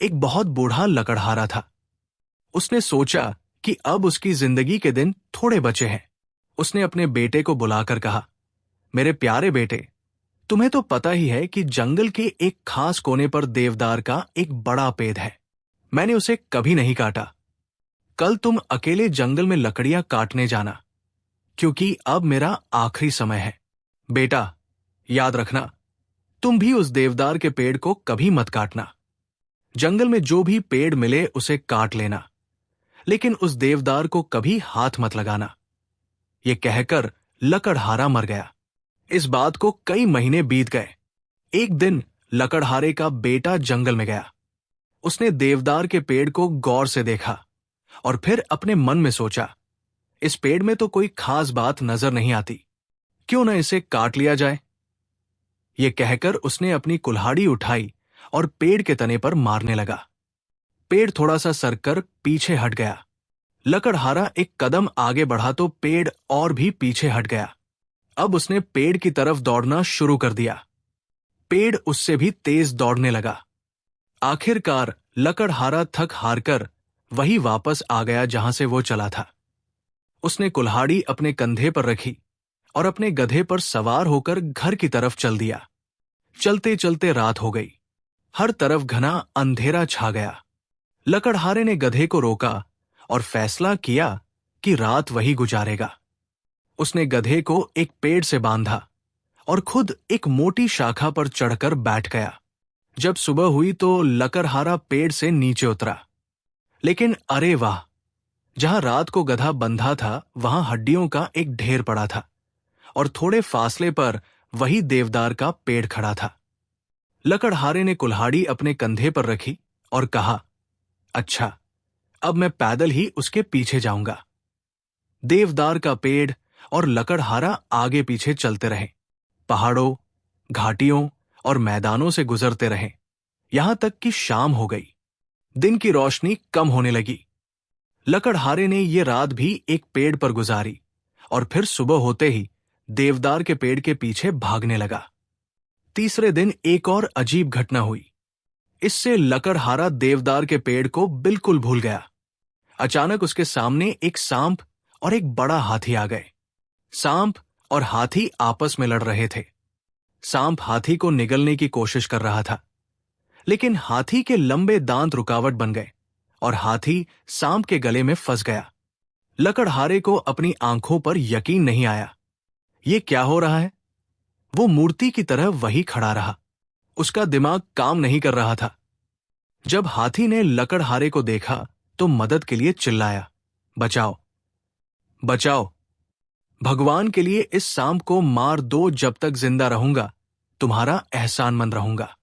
एक बहुत बूढ़ा लकड़हारा था। उसने सोचा कि अब उसकी जिंदगी के दिन थोड़े बचे हैं। उसने अपने बेटे को बुलाकर कहा, मेरे प्यारे बेटे, तुम्हें तो पता ही है कि जंगल के एक खास कोने पर देवदार का एक बड़ा पेड़ है। मैंने उसे कभी नहीं काटा। कल तुम अकेले जंगल में लकड़ियां काटने जाना, क्योंकि अब मेरा आखिरी समय है। बेटा, याद रखना, तुम भी उस देवदार के पेड़ को कभी मत काटना। जंगल में जो भी पेड़ मिले उसे काट लेना, लेकिन उस देवदार को कभी हाथ मत लगाना। ये कहकर लकड़हारा मर गया। इस बात को कई महीने बीत गए। एक दिन लकड़हारे का बेटा जंगल में गया। उसने देवदार के पेड़ को गौर से देखा और फिर अपने मन में सोचा, इस पेड़ में तो कोई खास बात नजर नहीं आती, क्यों न इसे काट लिया जाए। ये कहकर उसने अपनी कुल्हाड़ी उठाई और पेड़ के तने पर मारने लगा। पेड़ थोड़ा सा सरकर पीछे हट गया। लकड़हारा एक कदम आगे बढ़ा तो पेड़ और भी पीछे हट गया। अब उसने पेड़ की तरफ दौड़ना शुरू कर दिया। पेड़ उससे भी तेज दौड़ने लगा। आखिरकार लकड़हारा थक हारकर वही वापस आ गया जहां से वो चला था। उसने कुल्हाड़ी अपने कंधे पर रखी और अपने गधे पर सवार होकर घर की तरफ चल दिया। चलते चलते रात हो गई। हर तरफ घना अंधेरा छा गया। लकड़हारे ने गधे को रोका और फैसला किया कि रात वही गुजारेगा। उसने गधे को एक पेड़ से बांधा और खुद एक मोटी शाखा पर चढ़कर बैठ गया। जब सुबह हुई तो लकड़हारा पेड़ से नीचे उतरा। लेकिन अरे वाह, जहां रात को गधा बंधा था वहां हड्डियों का एक ढेर पड़ा था और थोड़े फासले पर वही देवदार का पेड़ खड़ा था। लकड़हारे ने कुल्हाड़ी अपने कंधे पर रखी और कहा, अच्छा, अब मैं पैदल ही उसके पीछे जाऊंगा। देवदार का पेड़ और लकड़हारा आगे पीछे चलते रहे। पहाड़ों, घाटियों और मैदानों से गुजरते रहे, यहां तक कि शाम हो गई। दिन की रोशनी कम होने लगी। लकड़हारे ने ये रात भी एक पेड़ पर गुजारी और फिर सुबह होते ही देवदार के पेड़ के पीछे भागने लगा। तीसरे दिन एक और अजीब घटना हुई। इससे लकड़हारा देवदार के पेड़ को बिल्कुल भूल गया। अचानक उसके सामने एक सांप और एक बड़ा हाथी आ गए। सांप और हाथी आपस में लड़ रहे थे। सांप हाथी को निगलने की कोशिश कर रहा था, लेकिन हाथी के लंबे दांत रुकावट बन गए और हाथी सांप के गले में फंस गया। लकड़हारे को अपनी आंखों पर यकीन नहीं आया। ये क्या हो रहा है? वो मूर्ति की तरह वही खड़ा रहा। उसका दिमाग काम नहीं कर रहा था। जब हाथी ने लकड़हारे को देखा तो मदद के लिए चिल्लाया, बचाओ, बचाओ, भगवान के लिए इस सांप को मार दो। जब तक जिंदा रहूंगा तुम्हारा एहसानमंद रहूंगा।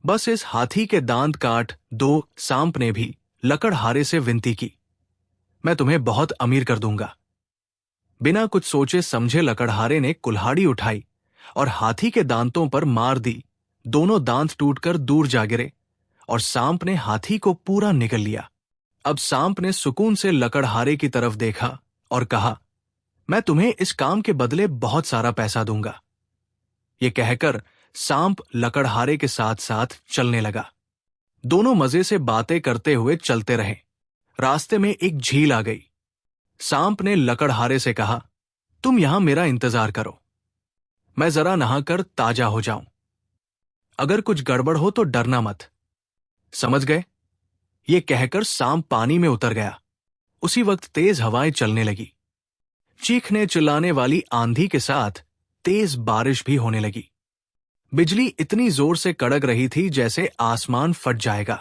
बस इस हाथी के दांत काट दो। सांप ने भी लकड़हारे से विनती की, मैं तुम्हें बहुत अमीर कर दूंगा। बिना कुछ सोचे समझे लकड़हारे ने कुल्हाड़ी उठाई और हाथी के दांतों पर मार दी। दोनों दांत टूटकर दूर जा गिरे और सांप ने हाथी को पूरा निगल लिया। अब सांप ने सुकून से लकड़हारे की तरफ देखा और कहा, मैं तुम्हें इस काम के बदले बहुत सारा पैसा दूंगा। ये कहकर सांप लकड़हारे के साथ साथ चलने लगा। दोनों मजे से बातें करते हुए चलते रहे। रास्ते में एक झील आ गई। सांप ने लकड़हारे से कहा, तुम यहां मेरा इंतजार करो, मैं जरा नहाकर ताजा हो जाऊं। अगर कुछ गड़बड़ हो तो डरना मत, समझ गए? ये कहकर सांप पानी में उतर गया। उसी वक्त तेज हवाएं चलने लगी। चीखने चिल्लाने वाली आंधी के साथ तेज बारिश भी होने लगी। बिजली इतनी जोर से कड़क रही थी जैसे आसमान फट जाएगा।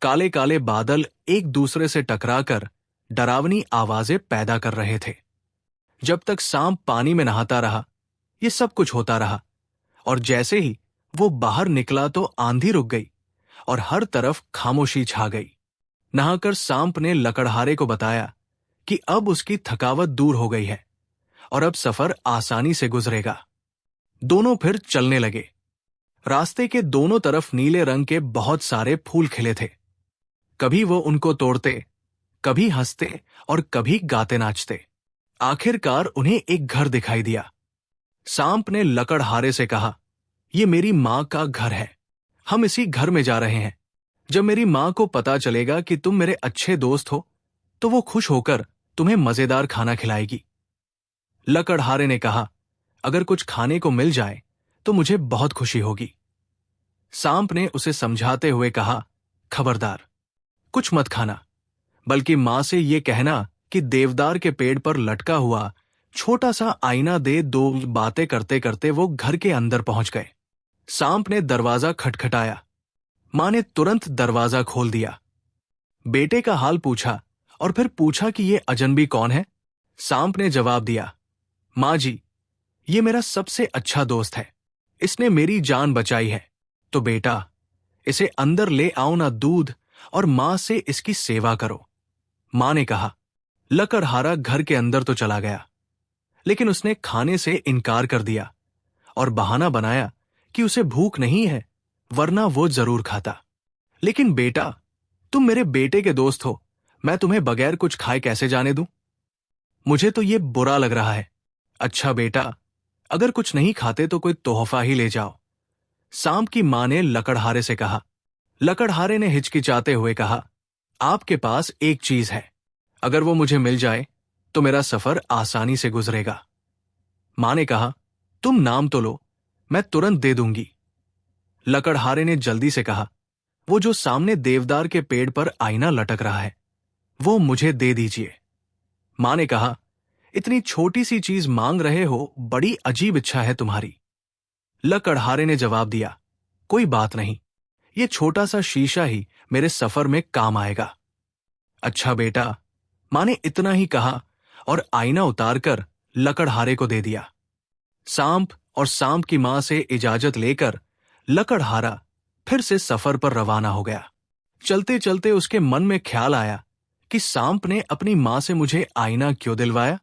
काले काले बादल एक दूसरे से टकराकर डरावनी आवाजें पैदा कर रहे थे। जब तक सांप पानी में नहाता रहा ये सब कुछ होता रहा, और जैसे ही वो बाहर निकला तो आंधी रुक गई और हर तरफ खामोशी छा गई। नहाकर सांप ने लकड़हारे को बताया कि अब उसकी थकावट दूर हो गई है और अब सफर आसानी से गुजरेगा। दोनों फिर चलने लगे। रास्ते के दोनों तरफ नीले रंग के बहुत सारे फूल खिले थे। कभी वो उनको तोड़ते, कभी हंसते और कभी गाते नाचते। आखिरकार उन्हें एक घर दिखाई दिया। सांप ने लकड़हारे से कहा, ये मेरी मां का घर है, हम इसी घर में जा रहे हैं। जब मेरी माँ को पता चलेगा कि तुम मेरे अच्छे दोस्त हो तो वो खुश होकर तुम्हें मजेदार खाना खिलाएगी। लकड़हारे ने कहा, अगर कुछ खाने को मिल जाए तो मुझे बहुत खुशी होगी। सांप ने उसे समझाते हुए कहा, खबरदार, कुछ मत खाना, बल्कि मां से ये कहना कि देवदार के पेड़ पर लटका हुआ छोटा सा आईना दे। दो बातें करते करते वो घर के अंदर पहुंच गए। सांप ने दरवाजा खटखटाया। मां ने तुरंत दरवाजा खोल दिया। बेटे का हाल पूछा और फिर पूछा कि ये अजनबी कौन है। सांप ने जवाब दिया, मां जी, ये मेरा सबसे अच्छा दोस्त है, इसने मेरी जान बचाई है, तो बेटा इसे अंदर ले आओ ना, दूध और मां से इसकी सेवा करो। मां ने कहा। लकड़हारा घर के अंदर तो चला गया, लेकिन उसने खाने से इनकार कर दिया और बहाना बनाया कि उसे भूख नहीं है, वरना वो जरूर खाता। लेकिन बेटा, तुम मेरे बेटे के दोस्त हो, मैं तुम्हें बगैर कुछ खाए कैसे जाने दूं? मुझे तो ये बुरा लग रहा है। अच्छा बेटा, अगर कुछ नहीं खाते तो कोई तोहफा ही ले जाओ। सांप की मां ने लकड़हारे से कहा। लकड़हारे ने हिचकिचाते हुए कहा, आपके पास एक चीज है, अगर वो मुझे मिल जाए तो मेरा सफर आसानी से गुजरेगा। मां ने कहा, तुम नाम तो लो, मैं तुरंत दे दूंगी। लकड़हारे ने जल्दी से कहा, वो जो सामने देवदार के पेड़ पर आईना लटक रहा है, वो मुझे दे दीजिए। मां ने कहा, इतनी छोटी सी चीज मांग रहे हो, बड़ी अजीब इच्छा है तुम्हारी। लकड़हारे ने जवाब दिया, कोई बात नहीं, ये छोटा सा शीशा ही मेरे सफर में काम आएगा। अच्छा बेटा, मां ने इतना ही कहा और आईना उतारकर लकड़हारे को दे दिया। सांप और सांप की मां से इजाजत लेकर लकड़हारा फिर से सफर पर रवाना हो गया। चलते चलते उसके मन में ख्याल आया कि सांप ने अपनी मां से मुझे आईना क्यों दिलवाया,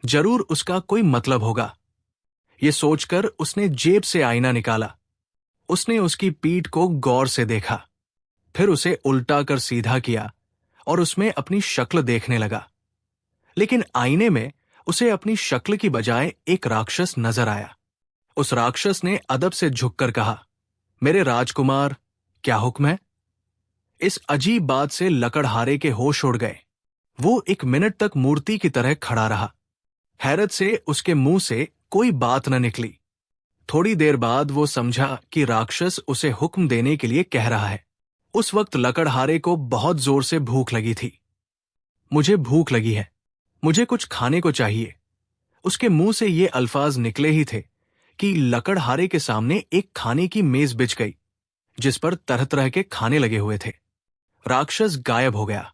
जरूर उसका कोई मतलब होगा। ये सोचकर उसने जेब से आईना निकाला। उसने उसकी पीठ को गौर से देखा, फिर उसे उल्टा कर सीधा किया और उसमें अपनी शक्ल देखने लगा। लेकिन आईने में उसे अपनी शक्ल की बजाय एक राक्षस नजर आया। उस राक्षस ने अदब से झुककर कहा, मेरे राजकुमार, क्या हुक्म है? इस अजीब बात से लकड़हारे के होश उड़ गए। वो एक मिनट तक मूर्ति की तरह खड़ा रहा। हैरत से उसके मुंह से कोई बात न निकली। थोड़ी देर बाद वो समझा कि राक्षस उसे हुक्म देने के लिए कह रहा है। उस वक्त लकड़हारे को बहुत जोर से भूख लगी थी। मुझे भूख लगी है, मुझे कुछ खाने को चाहिए। उसके मुंह से ये अल्फाज निकले ही थे कि लकड़हारे के सामने एक खाने की मेज बिछ गई, जिस पर तरह तरह के खाने लगे हुए थे। राक्षस गायब हो गया।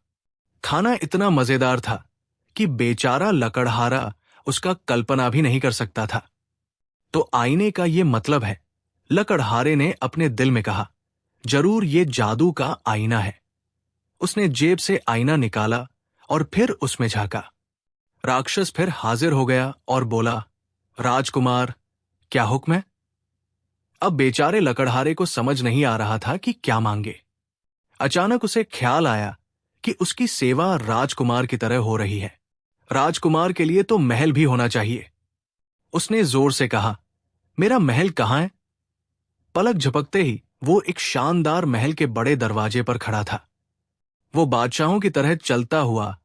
खाना इतना मजेदार था कि बेचारा लकड़हारा उसका कल्पना भी नहीं कर सकता था। तो आईने का ये मतलब है, लकड़हारे ने अपने दिल में कहा, जरूर ये जादू का आईना है। उसने जेब से आईना निकाला और फिर उसमें झांका। राक्षस फिर हाजिर हो गया और बोला, राजकुमार, क्या हुक्म है? अब बेचारे लकड़हारे को समझ नहीं आ रहा था कि क्या मांगे। अचानक उसे ख्याल आया कि उसकी सेवा राजकुमार की तरह हो रही है। राजकुमार के लिए तो महल भी होना चाहिए। उसने जोर से कहा, मेरा महल कहाँ है? पलक झपकते ही वो एक शानदार महल के बड़े दरवाजे पर खड़ा था। वो बादशाहों की तरह चलता हुआ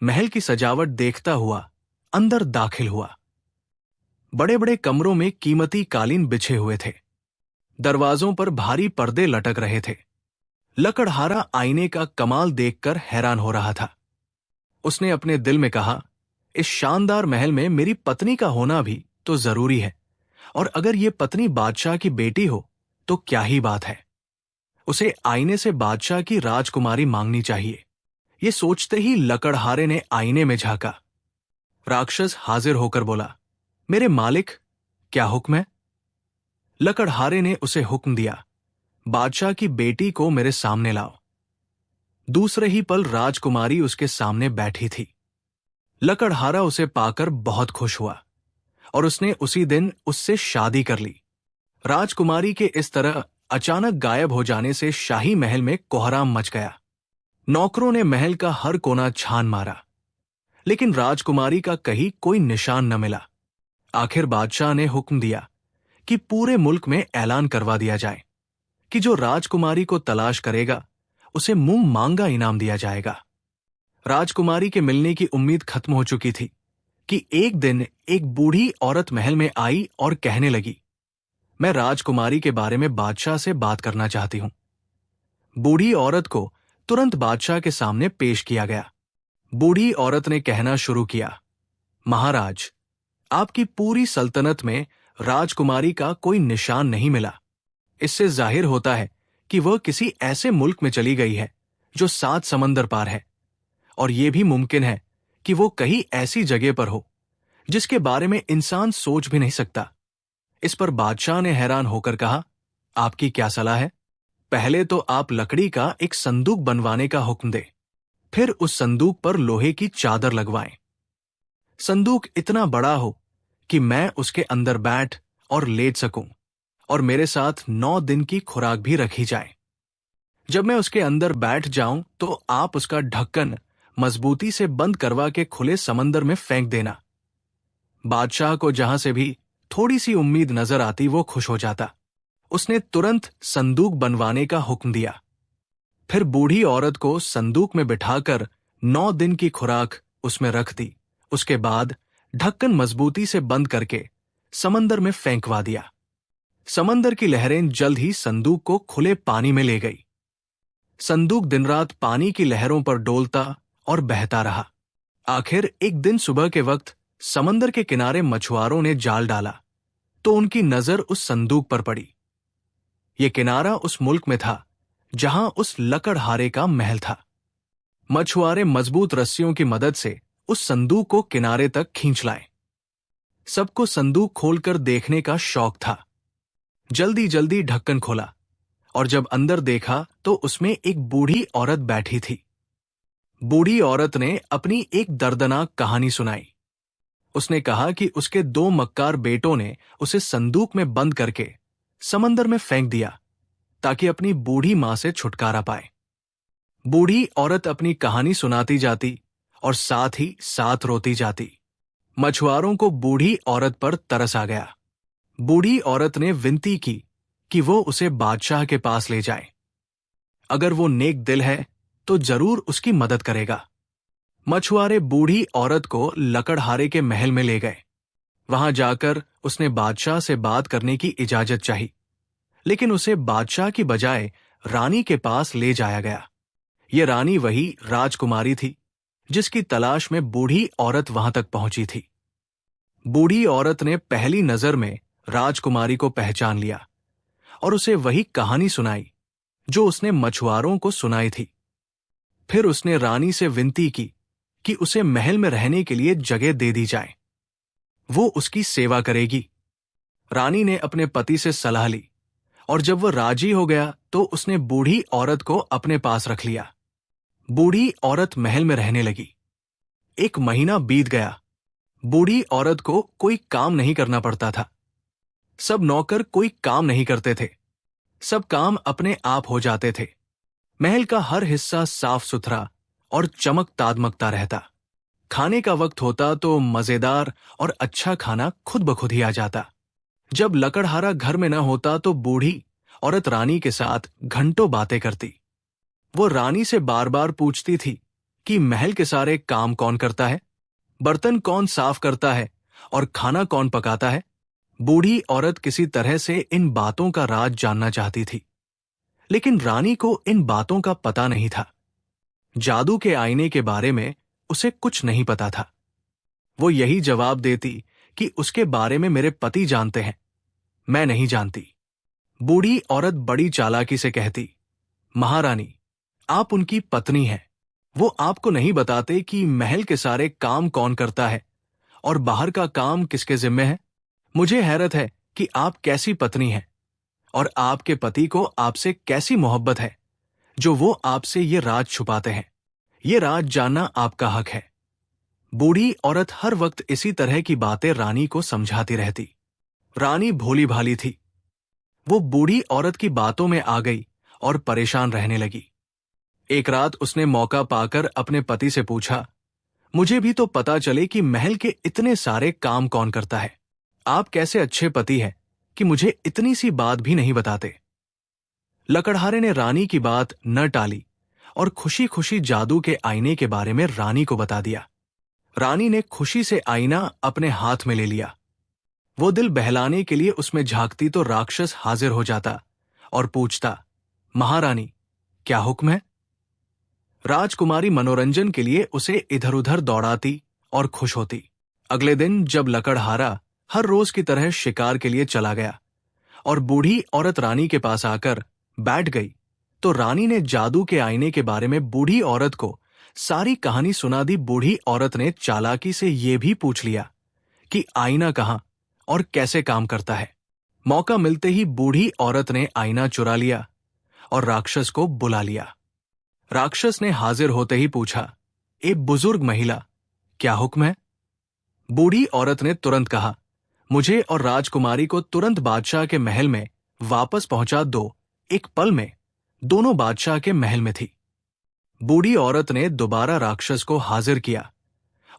महल की सजावट देखता हुआ अंदर दाखिल हुआ। बड़े बड़े कमरों में कीमती कालीन बिछे हुए थे। दरवाजों पर भारी पर्दे लटक रहे थे। लकड़हारा आईने का कमाल देखकर हैरान हो रहा था। उसने अपने दिल में कहा, इस शानदार महल में मेरी पत्नी का होना भी तो जरूरी है, और अगर ये पत्नी बादशाह की बेटी हो तो क्या ही बात है। उसे आईने से बादशाह की राजकुमारी मांगनी चाहिए। ये सोचते ही लकड़हारे ने आईने में झांका। राक्षस हाजिर होकर बोला, मेरे मालिक, क्या हुक्म है? लकड़हारे ने उसे हुक्म दिया, बादशाह की बेटी को मेरे सामने लाओ। दूसरे ही पल राजकुमारी उसके सामने बैठी थी। लकड़हारा उसे पाकर बहुत खुश हुआ और उसने उसी दिन उससे शादी कर ली। राजकुमारी के इस तरह अचानक गायब हो जाने से शाही महल में कोहराम मच गया। नौकरों ने महल का हर कोना छान मारा, लेकिन राजकुमारी का कहीं कोई निशान न मिला। आखिर बादशाह ने हुक्म दिया कि पूरे मुल्क में ऐलान करवा दिया जाए कि जो राजकुमारी को तलाश करेगा उसे मुंह मांगा इनाम दिया जाएगा। राजकुमारी के मिलने की उम्मीद खत्म हो चुकी थी कि एक दिन एक बूढ़ी औरत महल में आई और कहने लगी, मैं राजकुमारी के बारे में बादशाह से बात करना चाहती हूं। बूढ़ी औरत को तुरंत बादशाह के सामने पेश किया गया। बूढ़ी औरत ने कहना शुरू किया, महाराज, आपकी पूरी सल्तनत में राजकुमारी का कोई निशान नहीं मिला। इससे जाहिर होता है कि वह किसी ऐसे मुल्क में चली गई है जो 7 समंदर पार है, और यह भी मुमकिन है कि वो कहीं ऐसी जगह पर हो जिसके बारे में इंसान सोच भी नहीं सकता। इस पर बादशाह ने हैरान होकर कहा, आपकी क्या सलाह है? पहले तो आप लकड़ी का एक संदूक बनवाने का हुक्म दे, फिर उस संदूक पर लोहे की चादर लगवाएं। संदूक इतना बड़ा हो कि मैं उसके अंदर बैठ और लेट सकूं, और मेरे साथ 9 दिन की खुराक भी रखी जाए। जब मैं उसके अंदर बैठ जाऊं तो आप उसका ढक्कन मजबूती से बंद करवा के खुले समंदर में फेंक देना। बादशाह को जहां से भी थोड़ी सी उम्मीद नजर आती वो खुश हो जाता। उसने तुरंत संदूक बनवाने का हुक्म दिया। फिर बूढ़ी औरत को संदूक में बिठाकर 9 दिन की खुराक उसमें रख दी। उसके बाद ढक्कन मजबूती से बंद करके समंदर में फेंकवा दिया। समंदर की लहरें जल्द ही संदूक को खुले पानी में ले गई। संदूक दिन रात पानी की लहरों पर डोलता और बहता रहा। आखिर एक दिन सुबह के वक्त समंदर के किनारे मछुआरों ने जाल डाला तो उनकी नजर उस संदूक पर पड़ी। यह किनारा उस मुल्क में था जहां उस लकड़हारे का महल था। मछुआरे मजबूत रस्सियों की मदद से उस संदूक को किनारे तक खींच लाए। सबको संदूक खोलकर देखने का शौक था। जल्दी जल्दी ढक्कन खोला और जब अंदर देखा तो उसमें एक बूढ़ी औरत बैठी थी। बूढ़ी औरत ने अपनी एक दर्दनाक कहानी सुनाई। उसने कहा कि उसके 2 मक्कार बेटों ने उसे संदूक में बंद करके समंदर में फेंक दिया ताकि अपनी बूढ़ी मां से छुटकारा पाए। बूढ़ी औरत अपनी कहानी सुनाती जाती और साथ ही साथ रोती जाती। मछुआरों को बूढ़ी औरत पर तरस आ गया। बूढ़ी औरत ने विनती की कि वो उसे बादशाह के पास ले जाए। अगर वो नेक दिल है तो जरूर उसकी मदद करेगा। मछुआरे बूढ़ी औरत को लकड़हारे के महल में ले गए। वहां जाकर उसने बादशाह से बात करने की इजाजत चाही, लेकिन उसे बादशाह की बजाय रानी के पास ले जाया गया। ये रानी वही राजकुमारी थी जिसकी तलाश में बूढ़ी औरत वहां तक पहुंची थी। बूढ़ी औरत ने पहली नजर में राजकुमारी को पहचान लिया और उसे वही कहानी सुनाई जो उसने मछुआरों को सुनाई थी। फिर उसने रानी से विनती की कि उसे महल में रहने के लिए जगह दे दी जाए। वो उसकी सेवा करेगी। रानी ने अपने पति से सलाह ली और जब वह राजी हो गया तो उसने बूढ़ी औरत को अपने पास रख लिया। बूढ़ी औरत महल में रहने लगी। 1 महीना बीत गया। बूढ़ी औरत को कोई काम नहीं करना पड़ता था। सब नौकर कोई काम नहीं करते थे। सब काम अपने आप हो जाते थे। महल का हर हिस्सा साफ सुथरा और चमक दागमगता रहता। खाने का वक्त होता तो मजेदार और अच्छा खाना खुद ब खुद ही आ जाता। जब लकड़हारा घर में न होता तो बूढ़ी औरत रानी के साथ घंटों बातें करती। वो रानी से बार बार पूछती थी कि महल के सारे काम कौन करता है, बर्तन कौन साफ करता है और खाना कौन पकाता है। बूढ़ी औरत किसी तरह से इन बातों का राज जानना चाहती थी, लेकिन रानी को इन बातों का पता नहीं था। जादू के आईने के बारे में उसे कुछ नहीं पता था। वो यही जवाब देती कि उसके बारे में मेरे पति जानते हैं, मैं नहीं जानती। बूढ़ी औरत बड़ी चालाकी से कहती, महारानी, आप उनकी पत्नी हैं। वो आपको नहीं बताते कि महल के सारे काम कौन करता है और बाहर का काम किसके जिम्मे है। मुझे हैरत है कि आप कैसी पत्नी हैं और आपके पति को आपसे कैसी मोहब्बत है जो वो आपसे ये राज छुपाते हैं। ये राज जानना आपका हक है। बूढ़ी औरत हर वक्त इसी तरह की बातें रानी को समझाती रहती। रानी भोली भाली थी। वो बूढ़ी औरत की बातों में आ गई और परेशान रहने लगी। एक रात उसने मौका पाकर अपने पति से पूछा, मुझे भी तो पता चले कि महल के इतने सारे काम कौन करता है। आप कैसे अच्छे पति हैं कि मुझे इतनी सी बात भी नहीं बताते। लकड़हारे ने रानी की बात न टाली और खुशी खुशी जादू के आईने के बारे में रानी को बता दिया। रानी ने खुशी से आईना अपने हाथ में ले लिया। वो दिल बहलाने के लिए उसमें झांकती तो राक्षस हाजिर हो जाता और पूछता, महारानी क्या हुक्म है? राजकुमारी मनोरंजन के लिए उसे इधर उधर दौड़ाती और खुश होती। अगले दिन जब लकड़हारा हर रोज की तरह शिकार के लिए चला गया और बूढ़ी औरत रानी के पास आकर बैठ गई, तो रानी ने जादू के आईने के बारे में बूढ़ी औरत को सारी कहानी सुना दी। बूढ़ी औरत ने चालाकी से ये भी पूछ लिया कि आईना कहाँ और कैसे काम करता है। मौका मिलते ही बूढ़ी औरत ने आईना चुरा लिया और राक्षस को बुला लिया। राक्षस ने हाजिर होते ही पूछा, ए बुजुर्ग महिला, क्या हुक्म है? बूढ़ी औरत ने तुरंत कहा, मुझे और राजकुमारी को तुरंत बादशाह के महल में वापस पहुंचा दो। एक पल में दोनों बादशाह के महल में थी। बूढ़ी औरत ने दोबारा राक्षस को हाजिर किया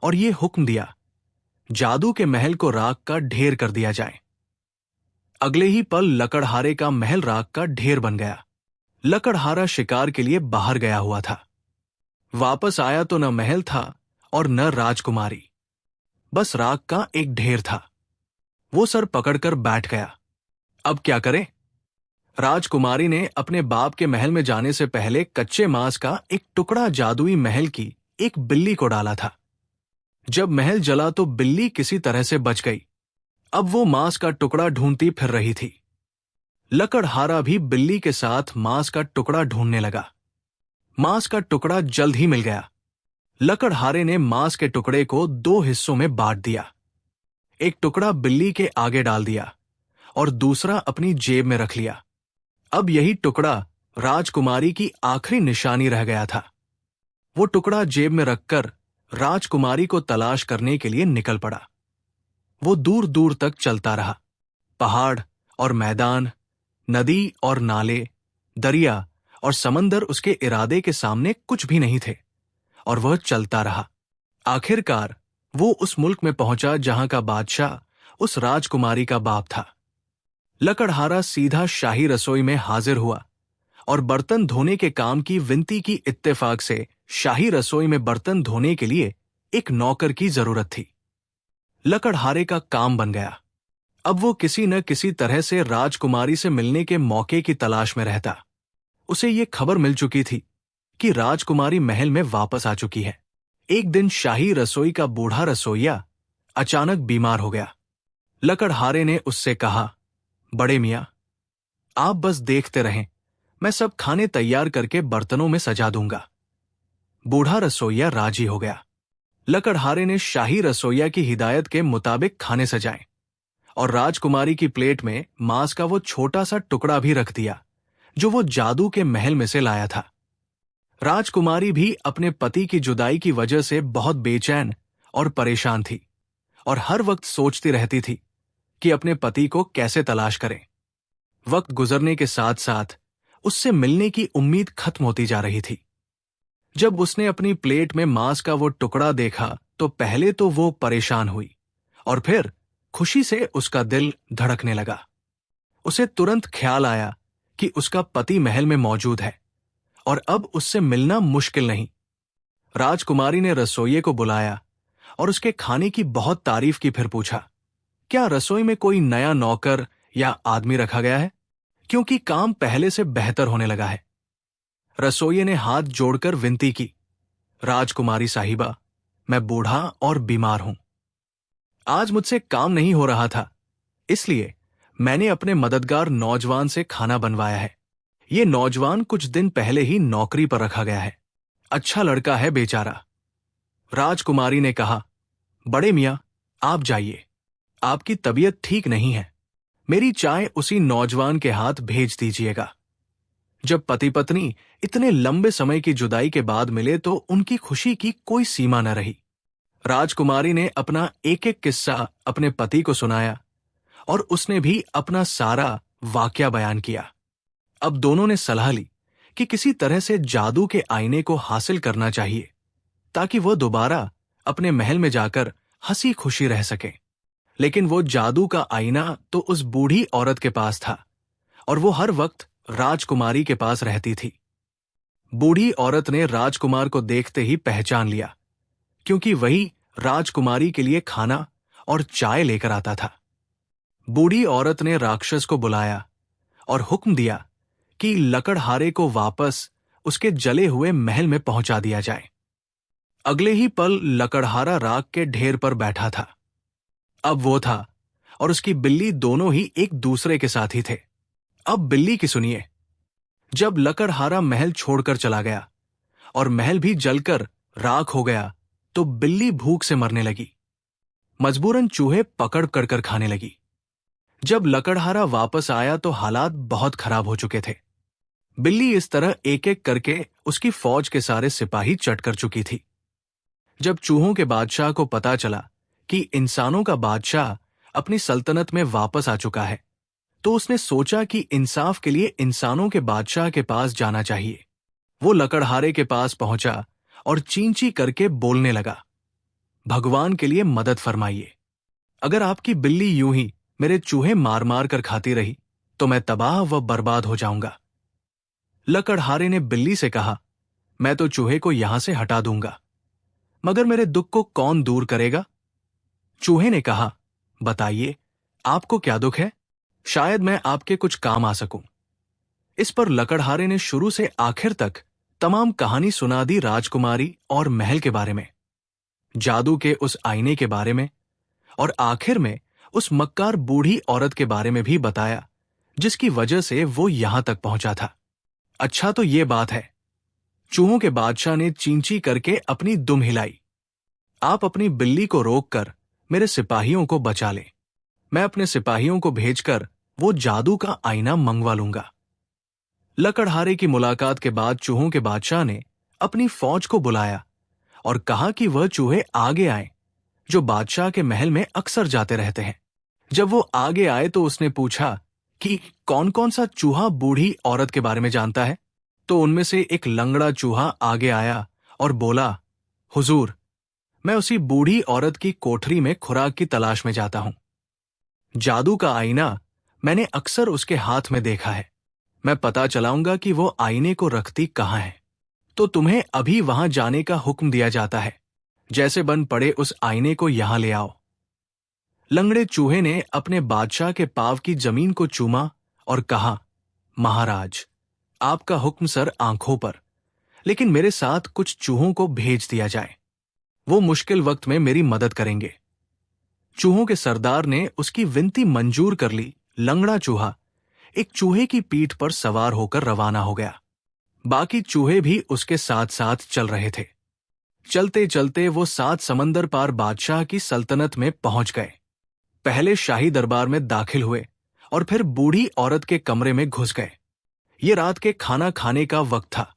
और ये हुक्म दिया, जादू के महल को राख का ढेर कर दिया जाए। अगले ही पल लकड़हारे का महल राख का ढेर बन गया। लकड़हारा शिकार के लिए बाहर गया हुआ था। वापस आया तो न महल था और न राजकुमारी, बस राख का एक ढेर था। वो सर पकड़कर बैठ गया। अब क्या करे? राजकुमारी ने अपने बाप के महल में जाने से पहले कच्चे मांस का एक टुकड़ा जादुई महल की एक बिल्ली को डाला था। जब महल जला तो बिल्ली किसी तरह से बच गई। अब वो मांस का टुकड़ा ढूंढती फिर रही थी। लकड़हारा भी बिल्ली के साथ मांस का टुकड़ा ढूंढने लगा। मांस का टुकड़ा जल्द ही मिल गया। लकड़हारे ने मांस के टुकड़े को 2 हिस्सों में बांट दिया। एक टुकड़ा बिल्ली के आगे डाल दिया और दूसरा अपनी जेब में रख लिया। अब यही टुकड़ा राजकुमारी की आखिरी निशानी रह गया था। वो टुकड़ा जेब में रखकर राजकुमारी को तलाश करने के लिए निकल पड़ा। वो दूर दूर तक चलता रहा। पहाड़ और मैदान, नदी और नाले, दरिया और समंदर उसके इरादे के सामने कुछ भी नहीं थे और वह चलता रहा। आखिरकार वो उस मुल्क में पहुंचा जहां का बादशाह उस राजकुमारी का बाप था। लकड़हारा सीधा शाही रसोई में हाजिर हुआ और बर्तन धोने के काम की विनती की। इत्तेफाक से शाही रसोई में बर्तन धोने के लिए एक नौकर की जरूरत थी। लकड़हारे का काम बन गया। अब वो किसी न किसी तरह से राजकुमारी से मिलने के मौके की तलाश में रहता। उसे ये खबर मिल चुकी थी कि राजकुमारी महल में वापस आ चुकी है। एक दिन शाही रसोई का बूढ़ा रसोइया अचानक बीमार हो गया। लकड़हारे ने उससे कहा, बड़े मियाँ, आप बस देखते रहें, मैं सब खाने तैयार करके बर्तनों में सजा दूंगा। बूढ़ा रसोइया राजी हो गया। लकड़हारे ने शाही रसोइया की हिदायत के मुताबिक खाने सजाए और राजकुमारी की प्लेट में मांस का वो छोटा सा टुकड़ा भी रख दिया जो वो जादू के महल में से लाया था। राजकुमारी भी अपने पति की जुदाई की वजह से बहुत बेचैन और परेशान थी और हर वक्त सोचती रहती थी कि अपने पति को कैसे तलाश करें। वक्त गुजरने के साथ साथ उससे मिलने की उम्मीद खत्म होती जा रही थी। जब उसने अपनी प्लेट में मांस का वो टुकड़ा देखा तो पहले तो वो परेशान हुई और फिर खुशी से उसका दिल धड़कने लगा। उसे तुरंत ख्याल आया कि उसका पति महल में मौजूद है और अब उससे मिलना मुश्किल नहीं। राजकुमारी ने रसोइये को बुलाया और उसके खाने की बहुत तारीफ की। फिर पूछा, क्या रसोई में कोई नया नौकर या आदमी रखा गया है, क्योंकि काम पहले से बेहतर होने लगा है। रसोइये ने हाथ जोड़कर विनती की, राजकुमारी साहिबा, मैं बूढ़ा और बीमार हूं। आज मुझसे काम नहीं हो रहा था, इसलिए मैंने अपने मददगार नौजवान से खाना बनवाया है। ये नौजवान कुछ दिन पहले ही नौकरी पर रखा गया है। अच्छा लड़का है बेचारा। राजकुमारी ने कहा, बड़े मियाँ, आप जाइए, आपकी तबीयत ठीक नहीं है। मेरी चाय उसी नौजवान के हाथ भेज दीजिएगा। जब पति पत्नी इतने लंबे समय की जुदाई के बाद मिले तो उनकी खुशी की कोई सीमा न रही। राजकुमारी ने अपना एक एक किस्सा अपने पति को सुनाया और उसने भी अपना सारा वाकया बयान किया। अब दोनों ने सलाह ली कि किसी तरह से जादू के आईने को हासिल करना चाहिए ताकि वो दोबारा अपने महल में जाकर हंसी खुशी रह सके। लेकिन वो जादू का आईना तो उस बूढ़ी औरत के पास था और वो हर वक्त राजकुमारी के पास रहती थी। बूढ़ी औरत ने राजकुमार को देखते ही पहचान लिया, क्योंकि वही राजकुमारी के लिए खाना और चाय लेकर आता था। बूढ़ी औरत ने राक्षस को बुलाया और हुक्म दिया कि लकड़हारे को वापस उसके जले हुए महल में पहुंचा दिया जाए। अगले ही पल लकड़हारा राख के ढेर पर बैठा था। अब वो था और उसकी बिल्ली दोनों ही एक दूसरे के साथ ही थे। अब बिल्ली की सुनिए। जब लकड़हारा महल छोड़कर चला गया और महल भी जलकर राख हो गया, तो बिल्ली भूख से मरने लगी। मजबूरन चूहे पकड़ कर खाने लगी। जब लकड़हारा वापस आया तो हालात बहुत खराब हो चुके थे। बिल्ली इस तरह एक एक करके उसकी फौज के सारे सिपाही चट कर चुकी थी। जब चूहों के बादशाह को पता चला कि इंसानों का बादशाह अपनी सल्तनत में वापस आ चुका है, तो उसने सोचा कि इंसाफ के लिए इंसानों के बादशाह के पास जाना चाहिए। वो लकड़हारे के पास पहुंचा और चींची करके बोलने लगा, भगवान के लिए मदद फरमाइए। अगर आपकी बिल्ली यूं ही मेरे चूहे मार मार कर खाती रही तो मैं तबाह व बर्बाद हो जाऊंगा। लकड़हारे ने बिल्ली से कहा, मैं तो चूहे को यहां से हटा दूंगा, मगर मेरे दुख को कौन दूर करेगा? चूहे ने कहा, बताइए, आपको क्या दुख है? शायद मैं आपके कुछ काम आ सकूं। इस पर लकड़हारे ने शुरू से आखिर तक तमाम कहानी सुना दी, राजकुमारी और महल के बारे में, जादू के उस आईने के बारे में, और आखिर में उस मक्कार बूढ़ी औरत के बारे में भी बताया, जिसकी वजह से वो यहां तक पहुंचा था। अच्छा तो ये बात है। चूहों के बादशाह ने चींची करके अपनी दुम हिलाई। आप अपनी बिल्ली को रोककर मेरे सिपाहियों को बचा लें। मैं अपने सिपाहियों को भेजकर वो जादू का आईना मंगवा लूंगा। लकड़हारे की मुलाकात के बाद चूहों के बादशाह ने अपनी फौज को बुलाया और कहा कि वह चूहे आगे आए, जो बादशाह के महल में अक्सर जाते रहते हैं। जब वो आगे आए तो उसने पूछा कि कौन कौन सा चूहा बूढ़ी औरत के बारे में जानता है। तो उनमें से एक लंगड़ा चूहा आगे आया और बोला, हुजूर, मैं उसी बूढ़ी औरत की कोठरी में खुराक की तलाश में जाता हूं। जादू का आईना मैंने अक्सर उसके हाथ में देखा है। मैं पता चलाऊंगा कि वो आईने को रखती कहां है, तो तुम्हें अभी वहां जाने का हुक्म दिया जाता है। जैसे बन पड़े उस आईने को यहां ले आओ। लंगड़े चूहे ने अपने बादशाह के पांव की जमीन को चूमा और कहा, महाराज, आपका हुक्म सर आंखों पर, लेकिन मेरे साथ कुछ चूहों को भेज दिया जाए। वो मुश्किल वक्त में मेरी मदद करेंगे। चूहों के सरदार ने उसकी विनती मंजूर कर ली। लंगड़ा चूहा एक चूहे की पीठ पर सवार होकर रवाना हो गया। बाकी चूहे भी उसके साथ साथ चल रहे थे। चलते चलते वो 7 समंदर पार बादशाह की सल्तनत में पहुंच गए। पहले शाही दरबार में दाखिल हुए और फिर बूढ़ी औरत के कमरे में घुस गए। ये रात के खाना खाने का वक्त था।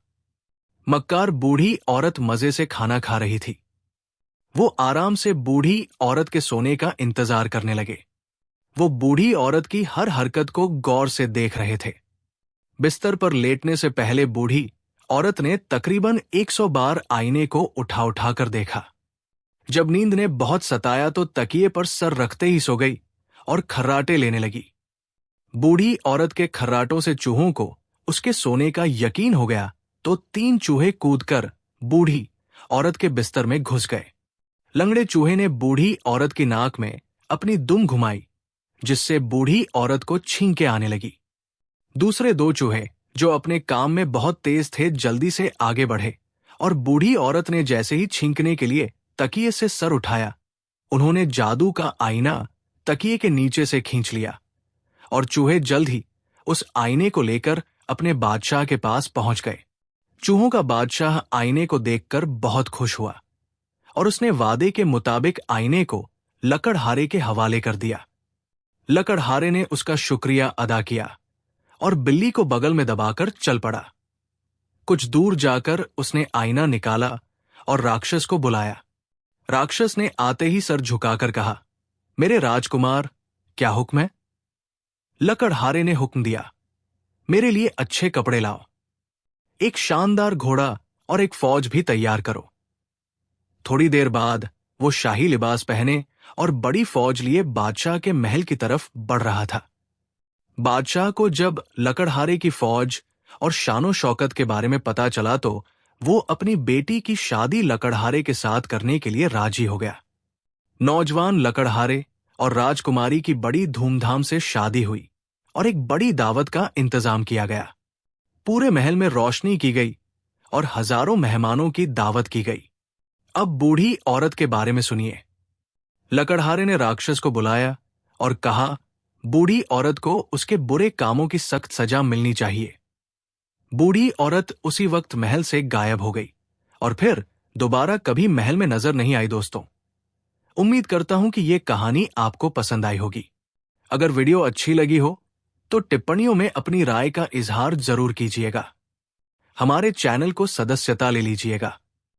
मक्कार बूढ़ी औरत मजे से खाना खा रही थी। वो आराम से बूढ़ी औरत के सोने का इंतजार करने लगे। वो बूढ़ी औरत की हर हरकत को गौर से देख रहे थे। बिस्तर पर लेटने से पहले बूढ़ी औरत ने तकरीबन 100 बार आईने को उठा उठा कर देखा। जब नींद ने बहुत सताया तो तकिए पर सर रखते ही सो गई और खर्राटे लेने लगी। बूढ़ी औरत के खर्राटों से चूहों को उसके सोने का यकीन हो गया तो 3 चूहे कूदकर बूढ़ी औरत के बिस्तर में घुस गए। लंगड़े चूहे ने बूढ़ी औरत की नाक में अपनी दुम घुमाई, जिससे बूढ़ी औरत को छींके आने लगी। दूसरे 2 चूहे, जो अपने काम में बहुत तेज थे, जल्दी से आगे बढ़े और बूढ़ी औरत ने जैसे ही छींकने के लिए तकिए से सर उठाया, उन्होंने जादू का आईना तकिए के नीचे से खींच लिया और चूहे जल्द ही उस आईने को लेकर अपने बादशाह के पास पहुंच गए। चूहों का बादशाह आईने को देखकर बहुत खुश हुआ और उसने वादे के मुताबिक आईने को लकड़हारे के हवाले कर दिया। लकड़हारे ने उसका शुक्रिया अदा किया और बिल्ली को बगल में दबाकर चल पड़ा। कुछ दूर जाकर उसने आईना निकाला और राक्षस को बुलाया। राक्षस ने आते ही सर झुकाकर कहा, मेरे राजकुमार, क्या हुक्म है? लकड़हारे ने हुक्म दिया, मेरे लिए अच्छे कपड़े लाओ, एक शानदार घोड़ा और एक फौज भी तैयार करो। थोड़ी देर बाद वो शाही लिबास पहने और बड़ी फौज लिए बादशाह के महल की तरफ बढ़ रहा था। बादशाह को जब लकड़हारे की फौज और शानो शौकत के बारे में पता चला तो वो अपनी बेटी की शादी लकड़हारे के साथ करने के लिए राजी हो गया। नौजवान लकड़हारे और राजकुमारी की बड़ी धूमधाम से शादी हुई और एक बड़ी दावत का इंतजाम किया गया। पूरे महल में रोशनी की गई और हजारों मेहमानों की दावत की गई। अब बूढ़ी औरत के बारे में सुनिए। लकड़हारे ने राक्षस को बुलाया और कहा, बूढ़ी औरत को उसके बुरे कामों की सख्त सजा मिलनी चाहिए। बूढ़ी औरत उसी वक्त महल से गायब हो गई और फिर दोबारा कभी महल में नजर नहीं आई। दोस्तों, उम्मीद करता हूं कि यह कहानी आपको पसंद आई होगी। अगर वीडियो अच्छी लगी हो तो टिप्पणियों में अपनी राय का इजहार जरूर कीजिएगा। हमारे चैनल को सदस्यता ले लीजिएगा